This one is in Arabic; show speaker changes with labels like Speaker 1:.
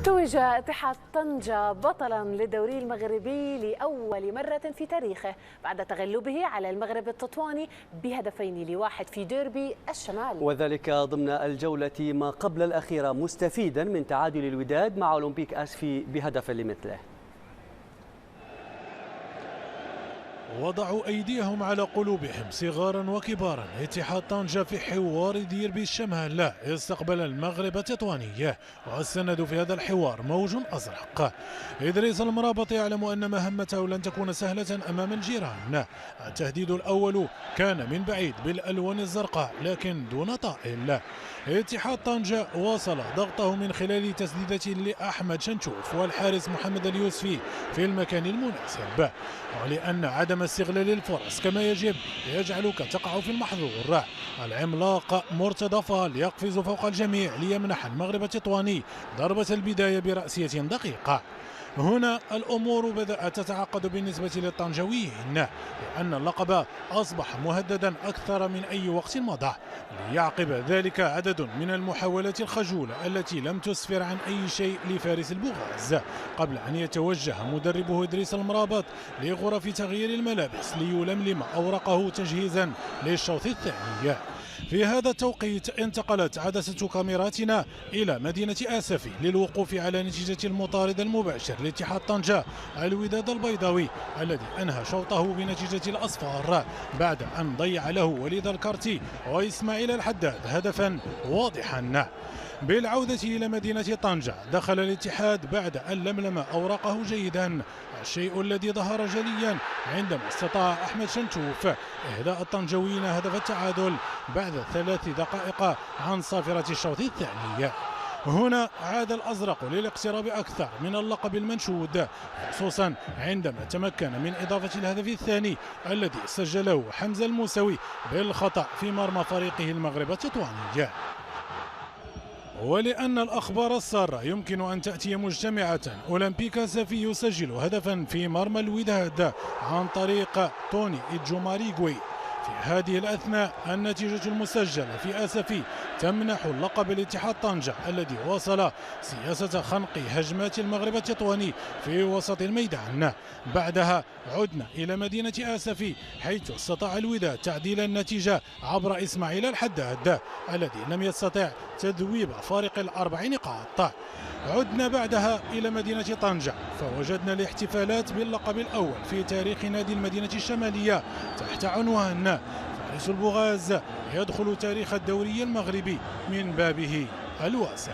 Speaker 1: توج اتحاد طنجة بطلا للدوري المغربي لأول مرة في تاريخه بعد تغلبه على المغرب التطواني ب2-1 في ديربي الشمال،
Speaker 2: وذلك ضمن الجولة ما قبل الأخيرة، مستفيدا من تعادل الوداد مع أولمبيك أسفي بهدف لمثله.
Speaker 3: وضعوا أيديهم على قلوبهم صغارا وكبارا. اتحاد طنجة في حوار ديربي الشمال استقبل المغرب التطواني، والسند في هذا الحوار موج أزرق. إدريس المرابط يعلم أن مهمته لن تكون سهلة أمام الجيران. التهديد الأول كان من بعيد بالألوان الزرقاء لكن دون طائل. اتحاد طنجة واصل ضغطه من خلال تسديدة لأحمد شنشوف والحارس محمد اليوسفي في المكان المناسب، ولأن عدم استغلال الفرص كما يجب يجعلك تقع في المحظور. العملاق مرتضى فال يقفز فوق الجميع ليمنح المغرب التطواني ضربة البداية برأسية دقيقة. هنا الأمور بدأت تتعقد بالنسبة للطنجاويين، لأن اللقب أصبح مهددا أكثر من أي وقت مضى، ليعقب ذلك عدد من المحاولات الخجولة التي لم تسفر عن أي شيء لفارس البوغاز، قبل أن يتوجه مدربه إدريس المرابط لغرف تغيير الملابس ليلملم أوراقه تجهيزا للشوط الثاني. في هذا التوقيت انتقلت عدسة كاميراتنا إلى مدينة آسفي للوقوف على نتيجة المطارد المباشر لاتحاد طنجة الوداد البيضاوي، الذي أنهى شوطه بنتيجة الأصفار بعد أن ضيع له وليد الكارتي وإسماعيل الحداد هدفا واضحا. بالعودة إلى مدينة طنجة دخل الاتحاد بعد أن لملم أوراقه جيدا، الشيء الذي ظهر جليا عندما استطاع أحمد شنشوف إهداء الطنجاويين هدف التعادل بعد 3 دقائق عن صافرة الشوط الثاني. هنا عاد الأزرق للاقتراب أكثر من اللقب المنشود، خصوصا عندما تمكن من إضافة الهدف الثاني الذي سجله حمزة الموسوي بالخطأ في مرمى فريقه المغرب التطواني. ولأن الأخبار السارة يمكن أن تأتي مجتمعة، أولمبيك أسفي يسجل هدفا في مرمى الوداد عن طريق توني إدجوماريغوي. في هذه الأثناء النتيجة المسجلة في أسفي تمنح اللقب لاتحاد طنجة الذي واصل سياسة خنق هجمات المغرب التطواني في وسط الميدان. بعدها عدنا إلى مدينة آسفي حيث استطاع الوداد تعديل النتيجة عبر إسماعيل الحداد الذي لم يستطع تذويب فارق ال4 نقاط. عدنا بعدها إلى مدينة طنجة فوجدنا الاحتفالات باللقب الأول في تاريخ نادي المدينة الشمالية تحت عنوان فارس البوغاز يدخل تاريخ الدوري المغربي من بابه الواسع.